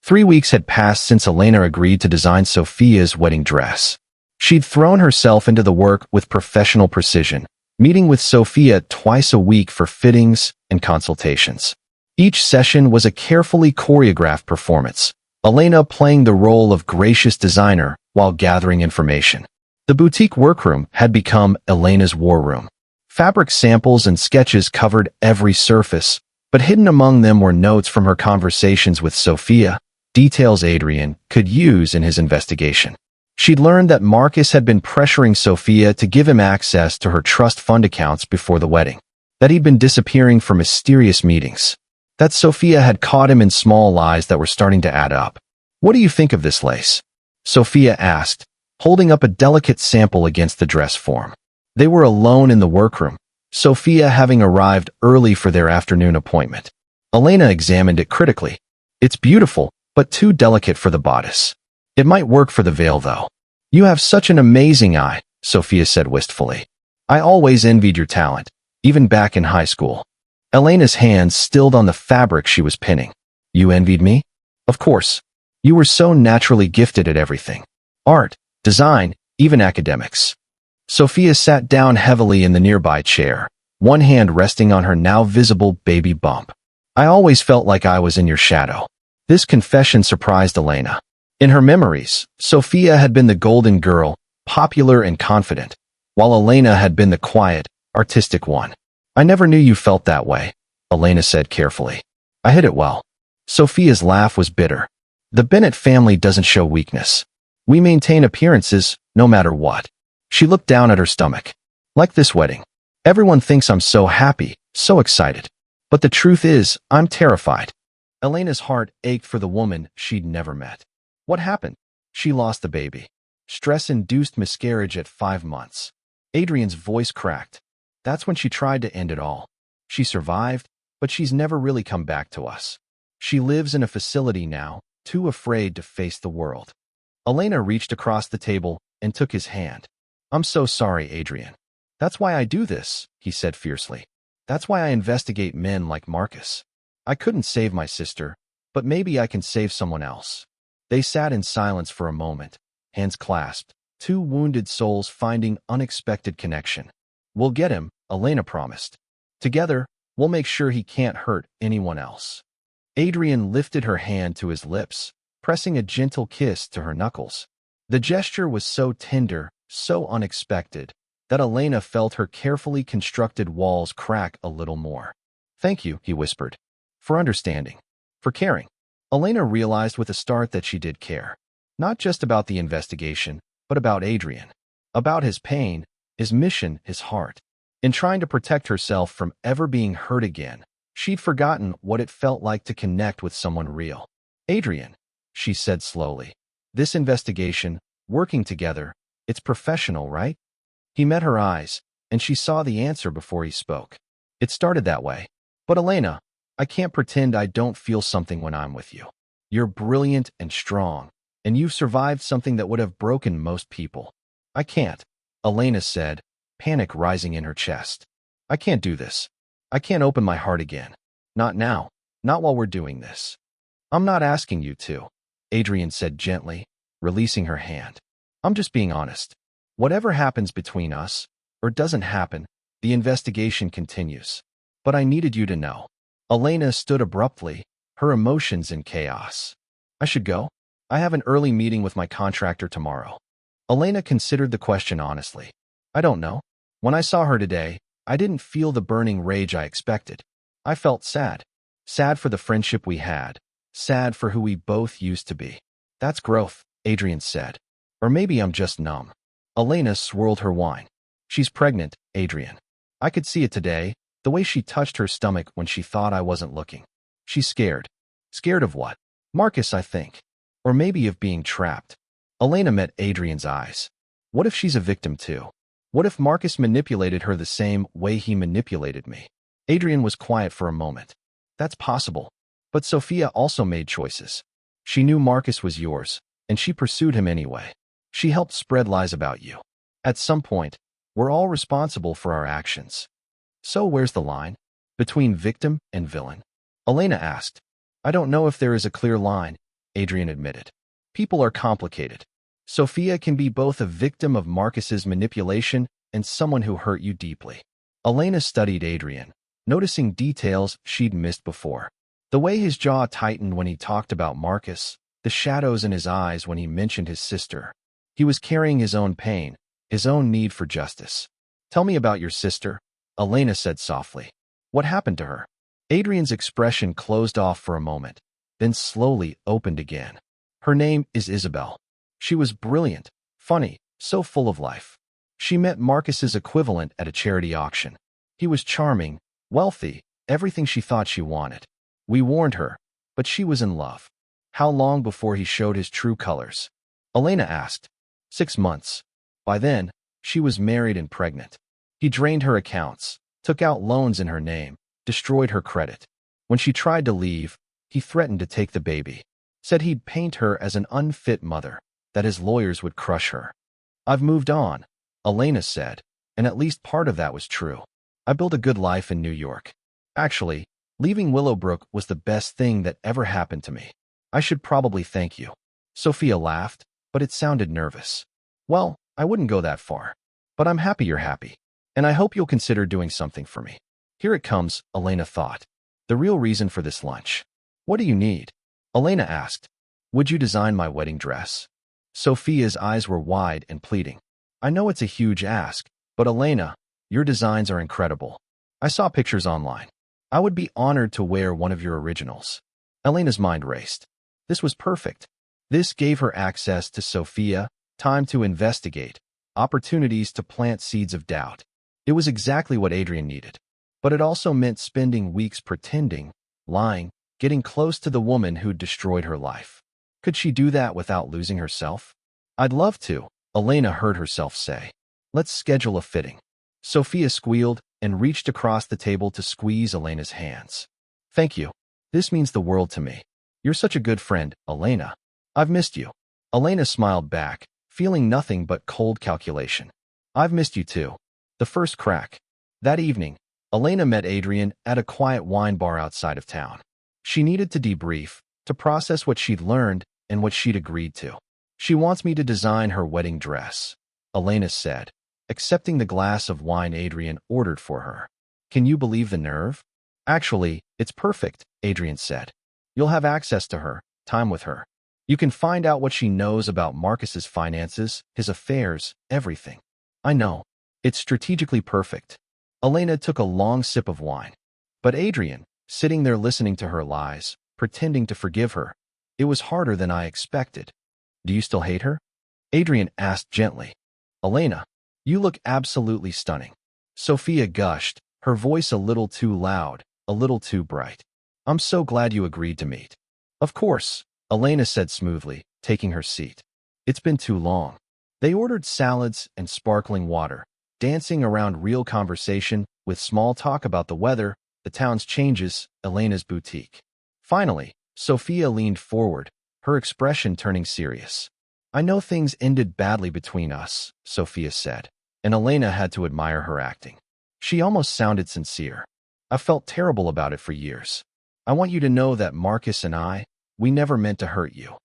3 weeks had passed since Elena agreed to design Sophia's wedding dress. She'd thrown herself into the work with professional precision, meeting with Sophia twice a week for fittings and consultations. Each session was a carefully choreographed performance, Elena playing the role of gracious designer while gathering information. The boutique workroom had become Elena's war room. Fabric samples and sketches covered every surface, but hidden among them were notes from her conversations with Sophia, details Adrian could use in his investigation. She'd learned that Marcus had been pressuring Sophia to give him access to her trust fund accounts before the wedding, that he'd been disappearing for mysterious meetings, that Sophia had caught him in small lies that were starting to add up. "What do you think of this lace?" Sophia asked, holding up a delicate sample against the dress form. They were alone in the workroom, Sophia having arrived early for their afternoon appointment. Elena examined it critically. "It's beautiful, but too delicate for the bodice. It might work for the veil, though." "You have such an amazing eye," Sophia said wistfully. "I always envied your talent, even back in high school." Elena's hands stilled on the fabric she was pinning. "You envied me?" "Of course. You were so naturally gifted at everything. Art, design, even academics." Sophia sat down heavily in the nearby chair, one hand resting on her now visible baby bump. "I always felt like I was in your shadow." This confession surprised Elena. In her memories, Sophia had been the golden girl, popular and confident, while Elena had been the quiet, artistic one. "I never knew you felt that way," Elena said carefully. "I hid it well." Sophia's laugh was bitter. "The Bennett family doesn't show weakness. We maintain appearances, no matter what." She looked down at her stomach. "Like this wedding. Everyone thinks I'm so happy, so excited. But the truth is, I'm terrified." Elena's heart ached for the woman she'd never met. "What happened?" "She lost the baby. Stress-induced miscarriage at 5 months. Adrian's voice cracked. "That's when she tried to end it all. She survived, but she's never really come back to us. She lives in a facility now, too afraid to face the world." Elena reached across the table and took his hand. "I'm so sorry, Adrian. That's why I do this," he said fiercely. "That's why I investigate men like Marcus. I couldn't save my sister, but maybe I can save someone else." They sat in silence for a moment, hands clasped, two wounded souls finding unexpected connection. "We'll get him," Elena promised. "Together, we'll make sure he can't hurt anyone else." Adrian lifted her hand to his lips, pressing a gentle kiss to her knuckles. The gesture was so tender, so unexpected, that Elena felt her carefully constructed walls crack a little more. "Thank you," he whispered, "for understanding, for caring." Elena realized with a start that she did care. Not just about the investigation, but about Adrian. About his pain, his mission, his heart. In trying to protect herself from ever being hurt again, she'd forgotten what it felt like to connect with someone real. "Adrian," she said slowly, "this investigation, working together, it's professional, right?" He met her eyes, and she saw the answer before he spoke. "It started that way. But Elena, I can't pretend I don't feel something when I'm with you. You're brilliant and strong, and you've survived something that would have broken most people." "I can't," Elena said, panic rising in her chest. "I can't do this. I can't open my heart again. Not now. Not while we're doing this." "I'm not asking you to," Adrian said gently, releasing her hand. "I'm just being honest. Whatever happens between us, or doesn't happen, the investigation continues. But I needed you to know." Elena stood abruptly, her emotions in chaos. "I should go? I have an early meeting with my contractor tomorrow." Elena considered the question honestly. "I don't know. When I saw her today, I didn't feel the burning rage I expected. I felt sad. Sad for the friendship we had. Sad for who we both used to be." "That's growth," Adrian said. "Or maybe I'm just numb." Elena swirled her wine. "She's pregnant, Adrian. I could see it today, the way she touched her stomach when she thought I wasn't looking. She's scared." "Scared of what?" "Marcus, I think. Or maybe of being trapped." Elena met Adrian's eyes. "What if she's a victim too? What if Marcus manipulated her the same way he manipulated me?" Adrian was quiet for a moment. "That's possible. But Sophia also made choices. She knew Marcus was yours, and she pursued him anyway. She helped spread lies about you. At some point, we're all responsible for our actions." "So where's the line? Between victim and villain?" Elena asked. "I don't know if there is a clear line," Adrian admitted. People are complicated. Sophia can be both a victim of Marcus's manipulation and someone who hurt you deeply. Elena studied Adrian, noticing details she'd missed before. The way his jaw tightened when he talked about Marcus, the shadows in his eyes when he mentioned his sister. He was carrying his own pain, his own need for justice. Tell me about your sister, Elena said softly. What happened to her? Adrian's expression closed off for a moment, then slowly opened again. Her name is Isabel. She was brilliant, funny, so full of life. She met Marcus's equivalent at a charity auction. He was charming, wealthy, everything she thought she wanted. We warned her, but she was in love. How long before he showed his true colors? Elena asked. 6 months. By then, she was married and pregnant. He drained her accounts, took out loans in her name, destroyed her credit. When she tried to leave, he threatened to take the baby. Said he'd paint her as an unfit mother, that his lawyers would crush her. I've moved on, Elena said, and at least part of that was true. I built a good life in New York. Actually, leaving Willowbrook was the best thing that ever happened to me. I should probably thank you. Sophia laughed, but it sounded nervous. Well, I wouldn't go that far. But I'm happy you're happy. And I hope you'll consider doing something for me. Here it comes, Elena thought. The real reason for this lunch. What do you need? Elena asked. Would you design my wedding dress? Sophia's eyes were wide and pleading. I know it's a huge ask, but Elena, your designs are incredible. I saw pictures online. I would be honored to wear one of your originals. Elena's mind raced. This was perfect. This gave her access to Sophia, time to investigate, opportunities to plant seeds of doubt. It was exactly what Adrian needed. But it also meant spending weeks pretending, lying, getting close to the woman who'd destroyed her life. Could she do that without losing herself? I'd love to, Elena heard herself say. Let's schedule a fitting. Sophia squealed and reached across the table to squeeze Elena's hands. Thank you. This means the world to me. You're such a good friend, Elena. I've missed you. Elena smiled back, feeling nothing but cold calculation. I've missed you too. The first crack. That evening, Elena met Adrian at a quiet wine bar outside of town. She needed to debrief, to process what she'd learned and what she'd agreed to. She wants me to design her wedding dress, Elena said, accepting the glass of wine Adrian ordered for her. Can you believe the nerve? Actually, it's perfect, Adrian said. You'll have access to her, time with her. You can find out what she knows about Marcus's finances, his affairs, everything. I know. It's strategically perfect. Elena took a long sip of wine. But Adrian, sitting there listening to her lies, pretending to forgive her, it was harder than I expected. Do you still hate her? Adrian asked gently. Elena, you look absolutely stunning. Sophia gushed, her voice a little too loud, a little too bright. I'm so glad you agreed to meet. Of course, Elena said smoothly, taking her seat. It's been too long. They ordered salads and sparkling water, dancing around real conversation with small talk about the weather, the town's changes, Elena's boutique. Finally, Sophia leaned forward, her expression turning serious. I know things ended badly between us, Sophia said, and Elena had to admire her acting. She almost sounded sincere. I felt terrible about it for years. I want you to know that Marcus and I, we never meant to hurt you.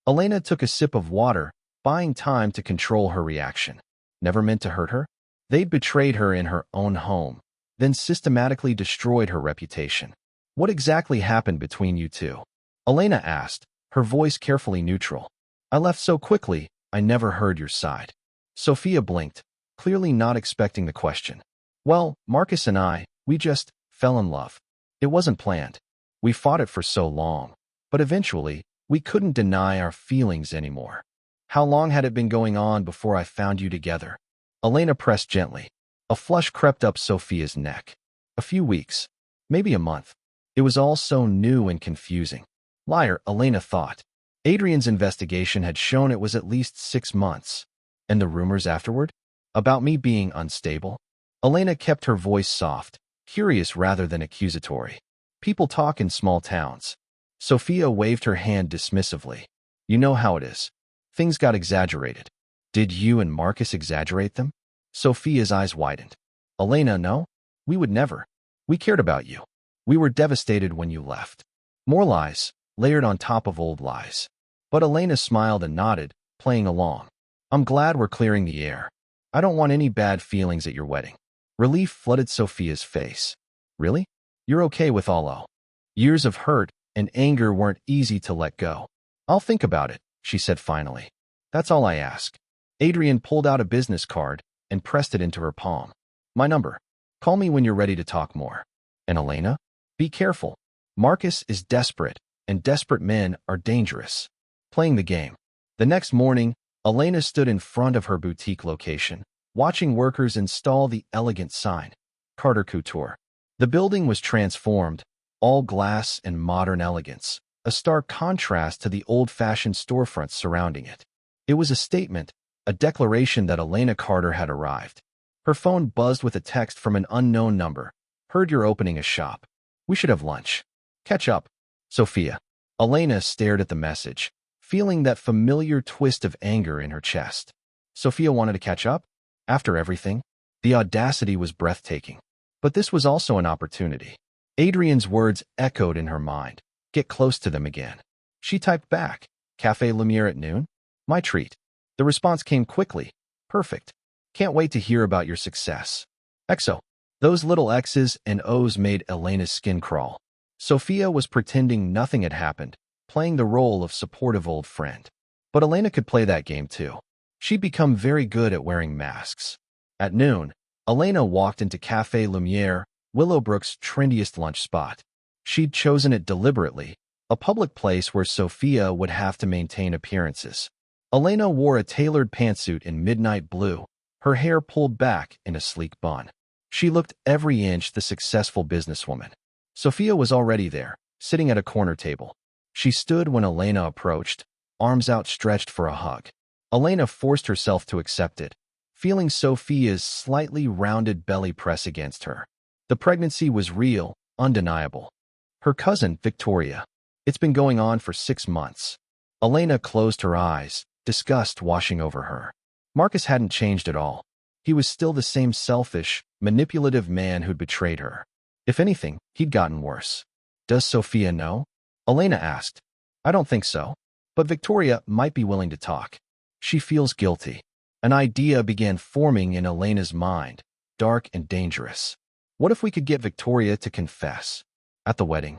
Elena took a sip of water, buying time to control her reaction. Never meant to hurt her? They'd betrayed her in her own home, then systematically destroyed her reputation. What exactly happened between you two? Elena asked, her voice carefully neutral. I left so quickly, I never heard your side. Sophia blinked, clearly not expecting the question. Well, Marcus and I, we just fell in love. It wasn't planned. We fought it for so long, but eventually, we couldn't deny our feelings anymore. How long had it been going on before I found you together? Elena pressed gently. A flush crept up Sophia's neck. A few weeks, maybe a month. It was all so new and confusing. Liar, Elena thought. Adrian's investigation had shown it was at least 6 months. And the rumors afterward? About me being unstable? Elena kept her voice soft, curious rather than accusatory. People talk in small towns. Sophia waved her hand dismissively. You know how it is. Things got exaggerated. Did you and Marcus exaggerate them? Sophia's eyes widened. Elena, no. We would never. We cared about you. We were devastated when you left. More lies, layered on top of old lies. But Elena smiled and nodded, playing along. I'm glad we're clearing the air. I don't want any bad feelings at your wedding. Relief flooded Sophia's face. Really? You're okay with all? Years of hurt and anger weren't easy to let go. I'll think about it, she said finally. That's all I ask. Adrian pulled out a business card and pressed it into her palm. My number. Call me when you're ready to talk more. And Elena? Be careful. Marcus is desperate, and desperate men are dangerous. Playing the game. The next morning, Elena stood in front of her boutique location, watching workers install the elegant sign, Carter Couture. The building was transformed, all glass and modern elegance, a stark contrast to the old-fashioned storefronts surrounding it. It was a statement, a declaration that Elena Carter had arrived. Her phone buzzed with a text from an unknown number. Heard you're opening a shop. We should have lunch. Catch up. Sophia. Elena stared at the message, feeling that familiar twist of anger in her chest. Sophia wanted to catch up? After everything? The audacity was breathtaking. But this was also an opportunity. Adrian's words echoed in her mind. Get close to them again. She typed back, Café Lumiere at noon? My treat. The response came quickly. Perfect. Can't wait to hear about your success. XO. Those little X's and O's made Elena's skin crawl. Sophia was pretending nothing had happened, playing the role of supportive old friend. But Elena could play that game too. She'd become very good at wearing masks. At noon, Elena walked into Café Lumiere, Willowbrook's trendiest lunch spot. She'd chosen it deliberately, a public place where Sophia would have to maintain appearances. Elena wore a tailored pantsuit in midnight blue, her hair pulled back in a sleek bun. She looked every inch the successful businesswoman. Sophia was already there, sitting at a corner table. She stood when Elena approached, arms outstretched for a hug. Elena forced herself to accept it, feeling Sophia's slightly rounded belly press against her. The pregnancy was real, undeniable. Her cousin, Victoria. It's been going on for 6 months. Elena closed her eyes, disgust washing over her. Marcus hadn't changed at all. He was still the same selfish, manipulative man who'd betrayed her. If anything, he'd gotten worse. Does Sophia know? Elena asked. I don't think so. But Victoria might be willing to talk. She feels guilty. An idea began forming in Elena's mind, dark and dangerous. What if we could get Victoria to confess? At the wedding.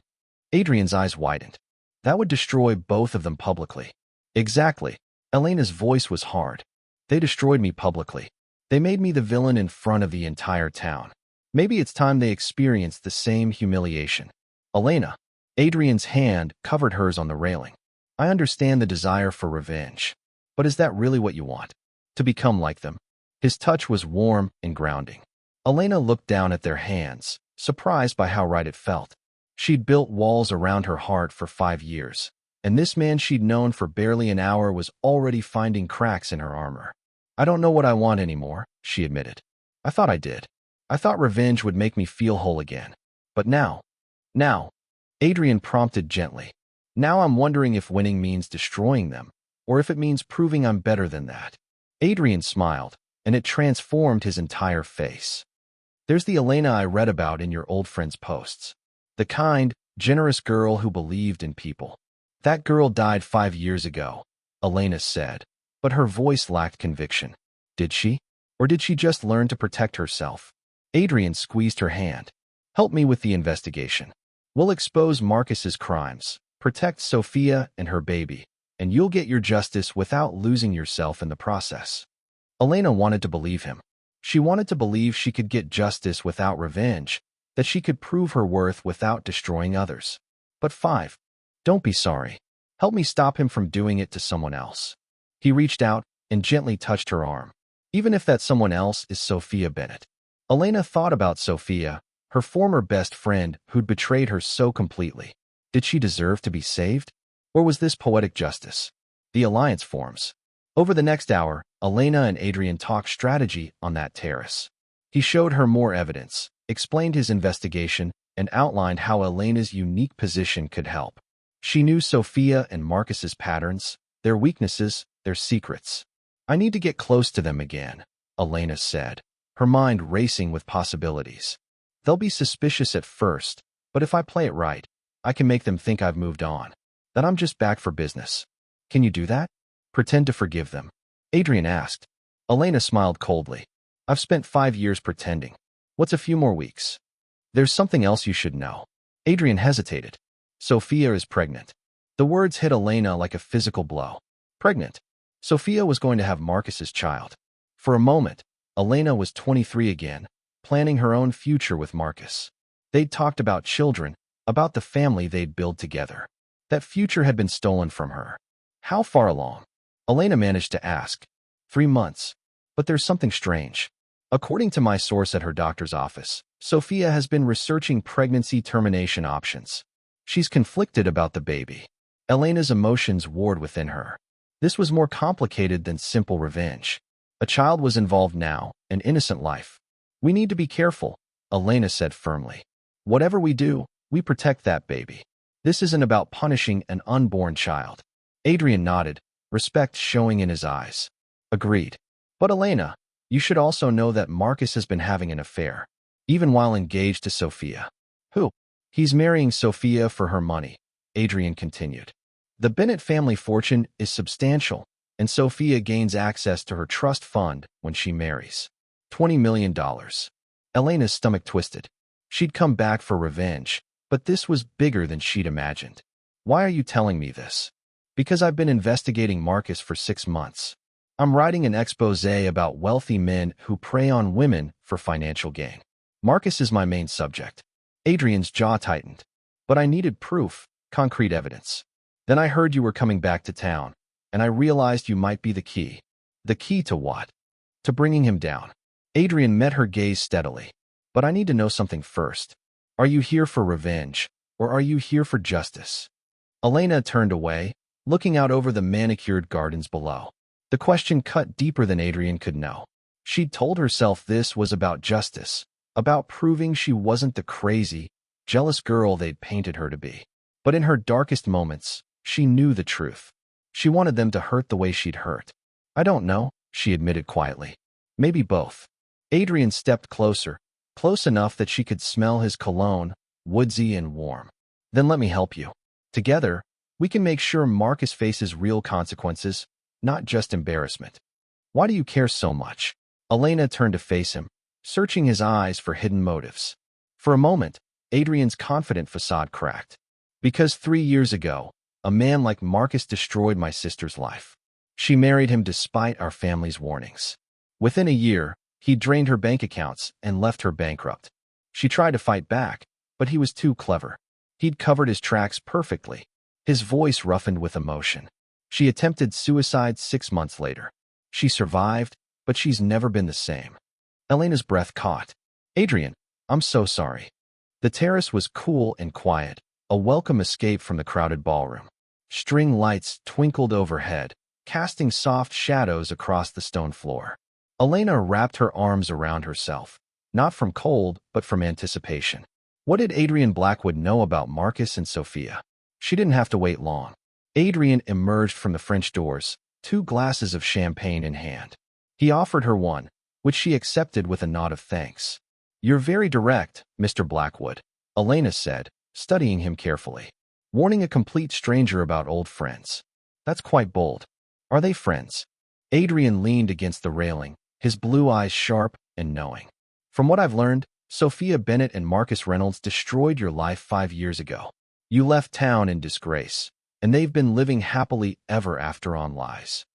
Adrian's eyes widened. That would destroy both of them publicly. Exactly. Elena's voice was hard. They destroyed me publicly. They made me the villain in front of the entire town. Maybe it's time they experienced the same humiliation. Elena. Adrian's hand covered hers on the railing. I understand the desire for revenge. But is that really what you want? To become like them? His touch was warm and grounding. Elena looked down at their hands, surprised by how right it felt. She'd built walls around her heart for 5 years, and this man she'd known for barely an hour was already finding cracks in her armor. I don't know what I want anymore, she admitted. I thought I did. I thought revenge would make me feel whole again. But now, Adrian prompted gently. Now I'm wondering if winning means destroying them, or if it means proving I'm better than that. Adrian smiled, and it transformed his entire face. There's the Elena I read about in your old friend's posts. The kind, generous girl who believed in people. That girl died 5 years ago, Elena said, but her voice lacked conviction. Did she? Or did she just learn to protect herself? Adrian squeezed her hand. Help me with the investigation. We'll expose Marcus's crimes, protect Sophia and her baby, and you'll get your justice without losing yourself in the process. Elena wanted to believe him. She wanted to believe she could get justice without revenge, that she could prove her worth without destroying others. But 5. Don't be sorry. Help me stop him from doing it to someone else. He reached out and gently touched her arm. Even if that someone else is Sophia Bennett. Elena thought about Sophia, her former best friend who'd betrayed her so completely. Did she deserve to be saved? Or was this poetic justice? The alliance forms. Over the next hour, Elena and Adrian talked strategy on that terrace. He showed her more evidence, explained his investigation, and outlined how Elena's unique position could help. She knew Sophia and Marcus's patterns, their weaknesses, their secrets. I need to get close to them again, Elena said, her mind racing with possibilities. They'll be suspicious at first, but if I play it right, I can make them think I've moved on, that I'm just back for business. Can you do that? Pretend to forgive them. Adrian asked. Elena smiled coldly. I've spent 5 years pretending. What's a few more weeks? There's something else you should know. Adrian hesitated. Sophia is pregnant. The words hit Elena like a physical blow. Pregnant. Sophia was going to have Marcus's child. For a moment, Elena was 23 again, planning her own future with Marcus. They'd talked about children, about the family they'd built together. That future had been stolen from her. How far along? Elena managed to ask. 3 months. But there's something strange. According to my source at her doctor's office, Sophia has been researching pregnancy termination options. She's conflicted about the baby. Elena's emotions warred within her. This was more complicated than simple revenge. A child was involved now, an innocent life. We need to be careful, Elena said firmly. Whatever we do, we protect that baby. This isn't about punishing an unborn child. Adrian nodded, respect showing in his eyes. Agreed. But Elena, you should also know that Marcus has been having an affair, even while engaged to Sophia. Who? He's marrying Sophia for her money, Adrian continued. The Bennett family fortune is substantial, and Sophia gains access to her trust fund when she marries. $20 million. Elena's stomach twisted. She'd come back for revenge, but this was bigger than she'd imagined. Why are you telling me this? Because I've been investigating Marcus for 6 months. I'm writing an exposé about wealthy men who prey on women for financial gain. Marcus is my main subject. Adrian's jaw tightened. But I needed proof, concrete evidence. Then I heard you were coming back to town, and I realized you might be the key. The key to what? To bringing him down. Adrian met her gaze steadily. But I need to know something first. Are you here for revenge, or are you here for justice? Elena turned away, looking out over the manicured gardens below. The question cut deeper than Adrian could know. She'd told herself this was about justice, about proving she wasn't the crazy, jealous girl they'd painted her to be. But in her darkest moments, she knew the truth. She wanted them to hurt the way she'd hurt. I don't know, she admitted quietly. Maybe both. Adrian stepped closer, close enough that she could smell his cologne, woodsy and warm. Then let me help you. Together, we can make sure Marcus faces real consequences, not just embarrassment. Why do you care so much? Elena turned to face him, searching his eyes for hidden motives. For a moment, Adrian's confident facade cracked. Because 3 years ago, a man like Marcus destroyed my sister's life. She married him despite our family's warnings. Within a year, he drained her bank accounts and left her bankrupt. She tried to fight back, but he was too clever. He'd covered his tracks perfectly, his voice roughened with emotion. She attempted suicide 6 months later. She survived, but she's never been the same. Elena's breath caught. Adrian, I'm so sorry. The terrace was cool and quiet, a welcome escape from the crowded ballroom. String lights twinkled overhead, casting soft shadows across the stone floor. Elena wrapped her arms around herself, not from cold, but from anticipation. What did Adrian Blackwood know about Marcus and Sophia? She didn't have to wait long. Adrian emerged from the French doors, 2 glasses of champagne in hand. He offered her one, which she accepted with a nod of thanks. You're very direct, Mr. Blackwood, Elena said, studying him carefully. Warning a complete stranger about old friends. That's quite bold. Are they friends? Adrian leaned against the railing, his blue eyes sharp and knowing. From what I've learned, Sophia Bennett and Marcus Reynolds destroyed your life 5 years ago. You left town in disgrace, and they've been living happily ever after on lies.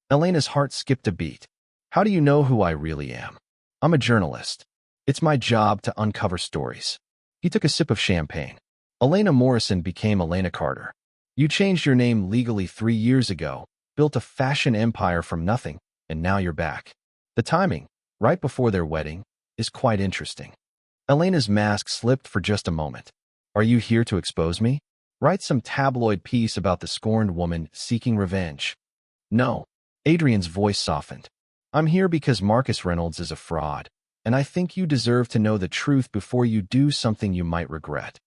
Elena's heart skipped a beat. How do you know who I really am? I'm a journalist. It's my job to uncover stories. He took a sip of champagne. Elena Morrison became Elena Carter. You changed your name legally 3 years ago, built a fashion empire from nothing, and now you're back. The timing, right before their wedding, is quite interesting. Elena's mask slipped for just a moment. Are you here to expose me? Write some tabloid piece about the scorned woman seeking revenge. No. Adrian's voice softened. I'm here because Marcus Reynolds is a fraud, and I think you deserve to know the truth before you do something you might regret.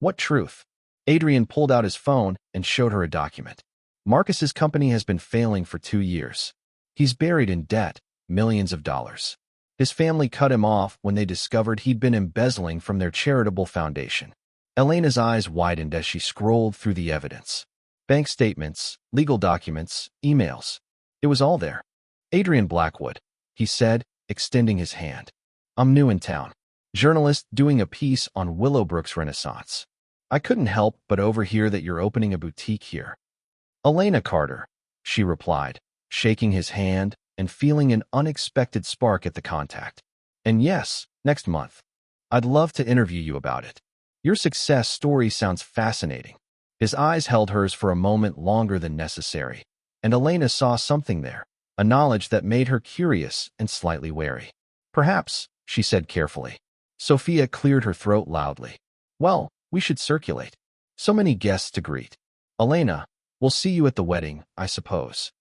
What truth? Adrian pulled out his phone and showed her a document. Marcus's company has been failing for 2 years. He's buried in debt, millions of dollars. His family cut him off when they discovered he'd been embezzling from their charitable foundation. Elena's eyes widened as she scrolled through the evidence. Bank statements, legal documents, emails. It was all there. Adrian Blackwood, he said, extending his hand. I'm new in town. Journalist doing a piece on Willowbrook's Renaissance. I couldn't help but overhear that you're opening a boutique here. Elena Carter, she replied, shaking his hand and feeling an unexpected spark at the contact. And yes, next month. I'd love to interview you about it. Your success story sounds fascinating. His eyes held hers for a moment longer than necessary, and Elena saw something there, a knowledge that made her curious and slightly wary. Perhaps, she said carefully. Sophia cleared her throat loudly. Well, we should circulate. So many guests to greet. Elena, we'll see you at the wedding, I suppose.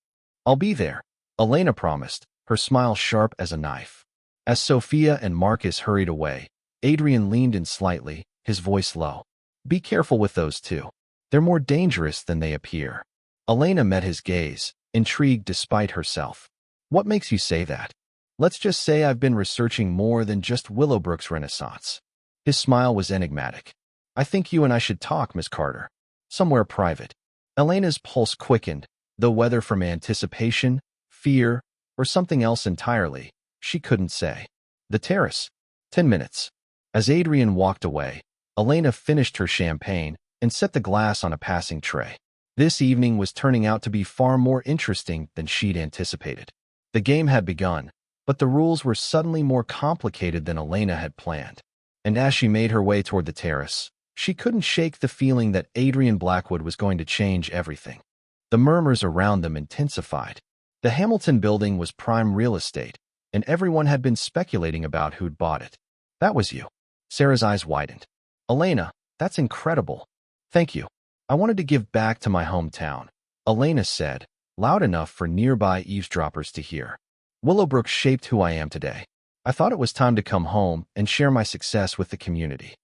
I'll be there, Elena promised, her smile sharp as a knife. As Sophia and Marcus hurried away, Adrian leaned in slightly, his voice low. Be careful with those two. They're more dangerous than they appear. Elena met his gaze, intrigued despite herself. What makes you say that? Let's just say I've been researching more than just Willowbrook's Renaissance. His smile was enigmatic. I think you and I should talk, Miss Carter. Somewhere private. Elena's pulse quickened, though whether from anticipation, fear, or something else entirely, she couldn't say. The terrace. 10 minutes. As Adrian walked away, Elena finished her champagne and set the glass on a passing tray. This evening was turning out to be far more interesting than she'd anticipated. The game had begun, but the rules were suddenly more complicated than Elena had planned. And as she made her way toward the terrace, she couldn't shake the feeling that Adrian Blackwood was going to change everything. The murmurs around them intensified. The Hamilton building was prime real estate, and everyone had been speculating about who'd bought it. That was you. Sarah's eyes widened. Elena, that's incredible. Thank you. I wanted to give back to my hometown, Elena said, loud enough for nearby eavesdroppers to hear. Willowbrook shaped who I am today. I thought it was time to come home and share my success with the community.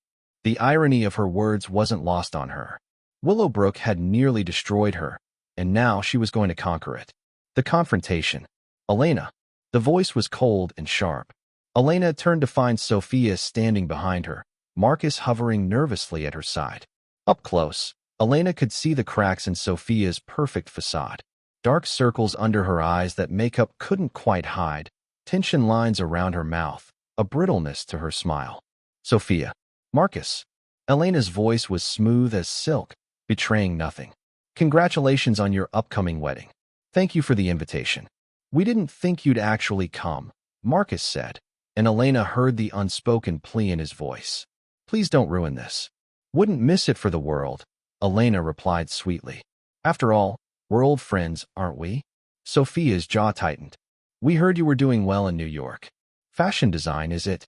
The irony of her words wasn't lost on her. Willowbrook had nearly destroyed her, and now she was going to conquer it. The confrontation. Elena. The voice was cold and sharp. Elena turned to find Sophia standing behind her, Marcus hovering nervously at her side. Up close, Elena could see the cracks in Sophia's perfect facade. Dark circles under her eyes that makeup couldn't quite hide, tension lines around her mouth, a brittleness to her smile. Sophia. Marcus. Elena's voice was smooth as silk, betraying nothing. Congratulations on your upcoming wedding. Thank you for the invitation. We didn't think you'd actually come, Marcus said, and Elena heard the unspoken plea in his voice. Please don't ruin this. Wouldn't miss it for the world, Elena replied sweetly. After all, we're old friends, aren't we? Sophia's jaw tightened. We heard you were doing well in New York. Fashion design, is it?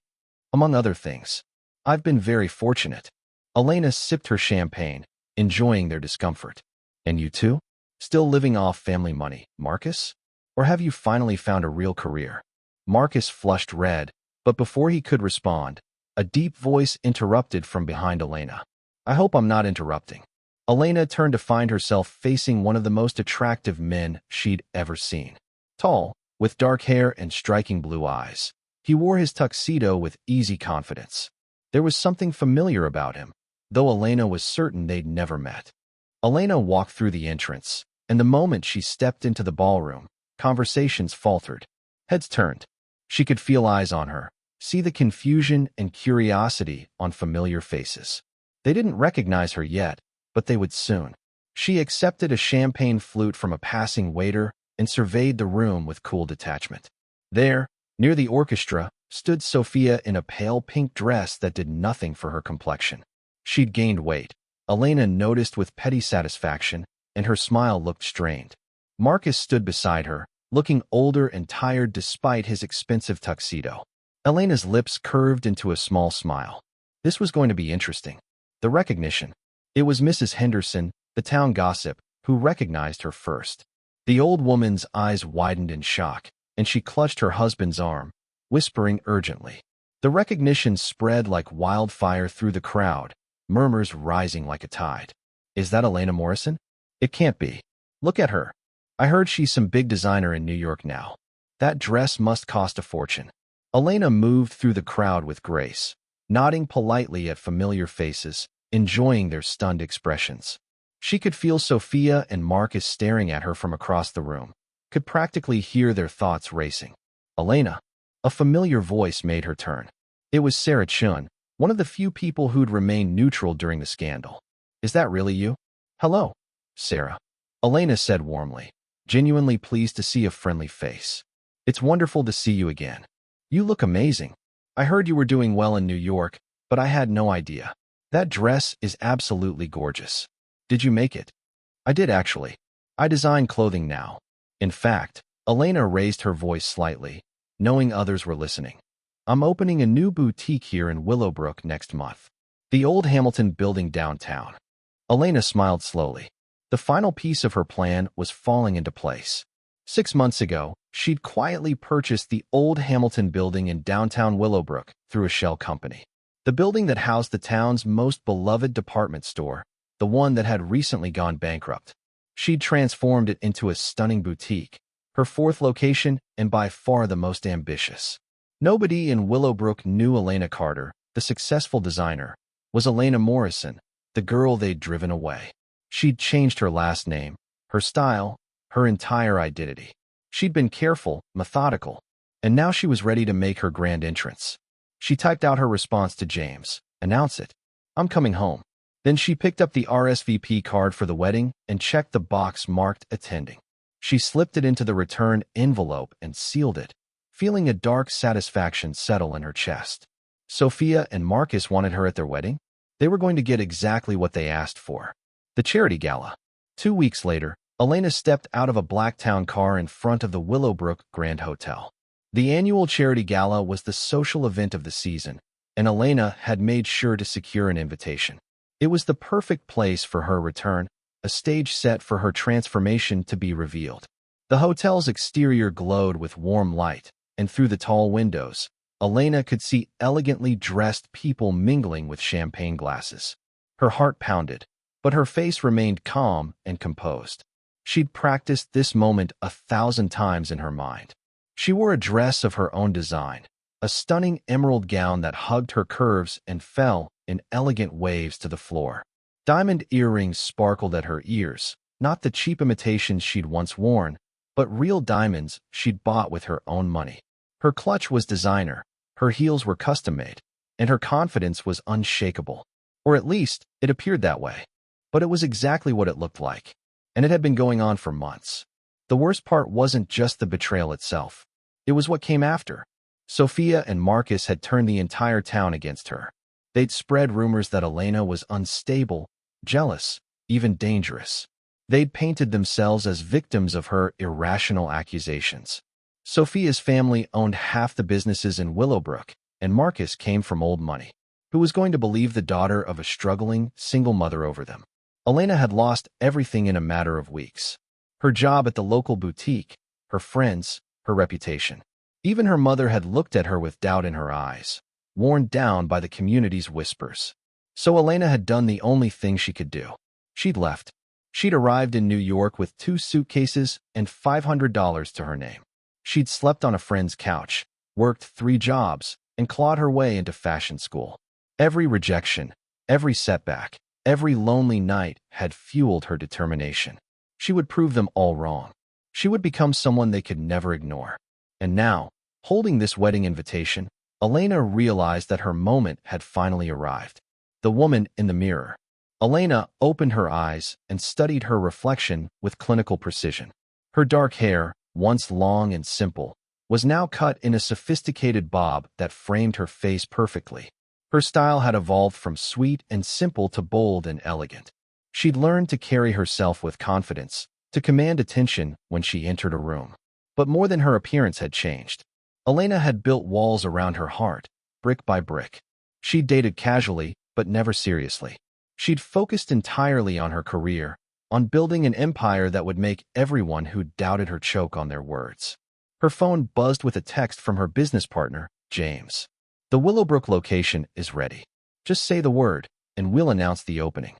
Among other things. I've been very fortunate. Elena sipped her champagne, enjoying their discomfort. And you too? Still living off family money, Marcus? Or have you finally found a real career? Marcus flushed red, but before he could respond, a deep voice interrupted from behind Elena. I hope I'm not interrupting. Elena turned to find herself facing one of the most attractive men she'd ever seen. Tall, with dark hair and striking blue eyes, he wore his tuxedo with easy confidence. There was something familiar about him, though Elena was certain they'd never met. Elena walked through the entrance, and the moment she stepped into the ballroom, conversations faltered. Heads turned. She could feel eyes on her, see the confusion and curiosity on familiar faces. They didn't recognize her yet, but they would soon. She accepted a champagne flute from a passing waiter and surveyed the room with cool detachment. There, near the orchestra, stood Sophia in a pale pink dress that did nothing for her complexion. She'd gained weight, Elena noticed with petty satisfaction, and her smile looked strained. Marcus stood beside her, looking older and tired despite his expensive tuxedo. Elena's lips curved into a small smile. This was going to be interesting. The recognition. It was Mrs. Henderson, the town gossip, who recognized her first. The old woman's eyes widened in shock, and she clutched her husband's arm, whispering urgently. The recognition spread like wildfire through the crowd, murmurs rising like a tide. Is that Elena Morrison? It can't be. Look at her. I heard she's some big designer in New York now. That dress must cost a fortune. Elena moved through the crowd with grace, nodding politely at familiar faces, enjoying their stunned expressions. She could feel Sophia and Marcus staring at her from across the room, could practically hear their thoughts racing. Elena. A familiar voice made her turn. It was Sarah Chun, one of the few people who'd remained neutral during the scandal. Is that really you? Hello, Sarah. Elena said warmly, genuinely pleased to see a friendly face. It's wonderful to see you again. You look amazing. I heard you were doing well in New York, but I had no idea. That dress is absolutely gorgeous. Did you make it? I did actually. I design clothing now. In fact, Elena raised her voice slightly, knowing others were listening. I'm opening a new boutique here in Willowbrook next month. The old Hamilton building downtown. Elena smiled slowly. The final piece of her plan was falling into place. 6 months ago, she'd quietly purchased the old Hamilton building in downtown Willowbrook through a shell company. The building that housed the town's most beloved department store, the one that had recently gone bankrupt. She'd transformed it into a stunning boutique, her 4th location and by far the most ambitious. Nobody in Willowbrook knew Elena Carter, the successful designer, was Elena Morrison, the girl they'd driven away. She'd changed her last name, her style, her entire identity. She'd been careful, methodical, and now she was ready to make her grand entrance. She typed out her response to James, announce it. I'm coming home. Then she picked up the RSVP card for the wedding and checked the box marked attending. She slipped it into the return envelope and sealed it, feeling a dark satisfaction settle in her chest. Sophia and Marcus wanted her at their wedding. They were going to get exactly what they asked for. The charity gala. 2 weeks later, Elena stepped out of a Blacktown car in front of the Willowbrook Grand Hotel. The annual charity gala was the social event of the season, and Elena had made sure to secure an invitation. It was the perfect place for her return, a stage set for her transformation to be revealed. The hotel's exterior glowed with warm light, and through the tall windows, Elena could see elegantly dressed people mingling with champagne glasses. Her heart pounded, but her face remained calm and composed. She'd practiced this moment 1,000 times in her mind. She wore a dress of her own design, a stunning emerald gown that hugged her curves and fell in elegant waves to the floor. Diamond earrings sparkled at her ears, not the cheap imitations she'd once worn, but real diamonds she'd bought with her own money. Her clutch was designer, her heels were custom-made, and her confidence was unshakable. Or at least, it appeared that way. But it was exactly what it looked like, and it had been going on for months. The worst part wasn't just the betrayal itself. It was what came after. Sophia and Marcus had turned the entire town against her. They'd spread rumors that Elena was unstable, jealous, even dangerous. They'd painted themselves as victims of her irrational accusations. Sophia's family owned half the businesses in Willowbrook, and Marcus came from old money. Who was going to believe the daughter of a struggling, single mother over them? Elena had lost everything in a matter of weeks. Her job at the local boutique, her friends, her reputation. Even her mother had looked at her with doubt in her eyes, worn down by the community's whispers. So Elena had done the only thing she could do. She'd left. She'd arrived in New York with 2 suitcases and $500 to her name. She'd slept on a friend's couch, worked 3 jobs, and clawed her way into fashion school. Every rejection, every setback, every lonely night had fueled her determination. She would prove them all wrong. She would become someone they could never ignore. And now, holding this wedding invitation, Elena realized that her moment had finally arrived. The woman in the mirror. Elena opened her eyes and studied her reflection with clinical precision. Her dark hair, once long and simple, was now cut in a sophisticated bob that framed her face perfectly. Her style had evolved from sweet and simple to bold and elegant. She'd learned to carry herself with confidence, to command attention when she entered a room. But more than her appearance had changed. Elena had built walls around her heart, brick by brick. She'd dated casually, but never seriously. She'd focused entirely on her career, on building an empire that would make everyone who doubted her choke on their words. Her phone buzzed with a text from her business partner, James. The Willowbrook location is ready. Just say the word, and we'll announce the opening.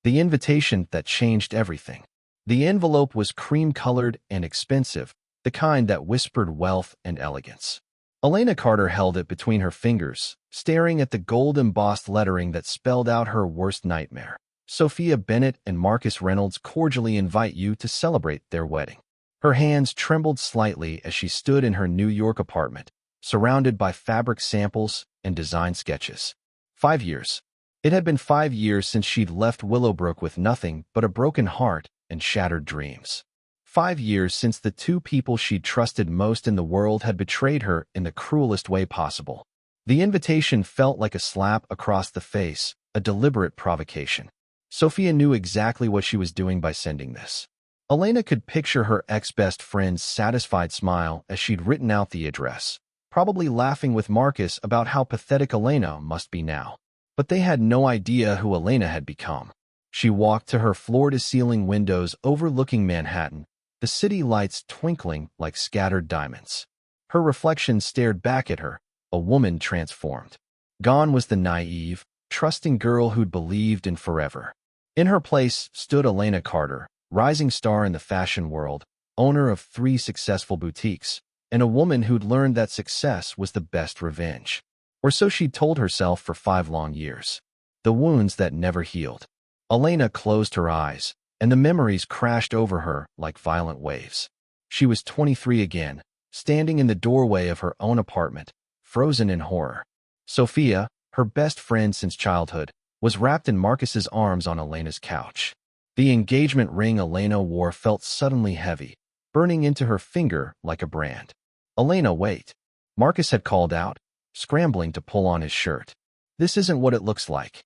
The invitation that changed everything. The envelope was cream-colored and expensive, the kind that whispered wealth and elegance. Elena Carter held it between her fingers, staring at the gold-embossed lettering that spelled out her worst nightmare. Sophia Bennett and Marcus Reynolds cordially invite you to celebrate their wedding. Her hands trembled slightly as she stood in her New York apartment, surrounded by fabric samples and design sketches. 5 years. It had been 5 years since she'd left Willowbrook with nothing but a broken heart and shattered dreams. 5 years since the two people she'd trusted most in the world had betrayed her in the cruelest way possible. The invitation felt like a slap across the face, a deliberate provocation. Sophia knew exactly what she was doing by sending this. Elena could picture her ex-best friend's satisfied smile as she'd written out the address, probably laughing with Marcus about how pathetic Elena must be now. But they had no idea who Elena had become. She walked to her floor-to-ceiling windows overlooking Manhattan, the city lights twinkling like scattered diamonds. Her reflection stared back at her, a woman transformed. Gone was the naive, trusting girl who'd believed in forever. In her place stood Elena Carter, rising star in the fashion world, owner of 3 successful boutiques, and a woman who'd learned that success was the best revenge. Or so she'd told herself for 5 long years. The wounds that never healed. Elena closed her eyes, and the memories crashed over her like violent waves. She was 23 again, standing in the doorway of her own apartment, frozen in horror. Sophia, her best friend since childhood, was wrapped in Marcus's arms on Elena's couch. The engagement ring Elena wore felt suddenly heavy, burning into her finger like a brand. "Elena, wait." Marcus had called out, scrambling to pull on his shirt. "This isn't what it looks like."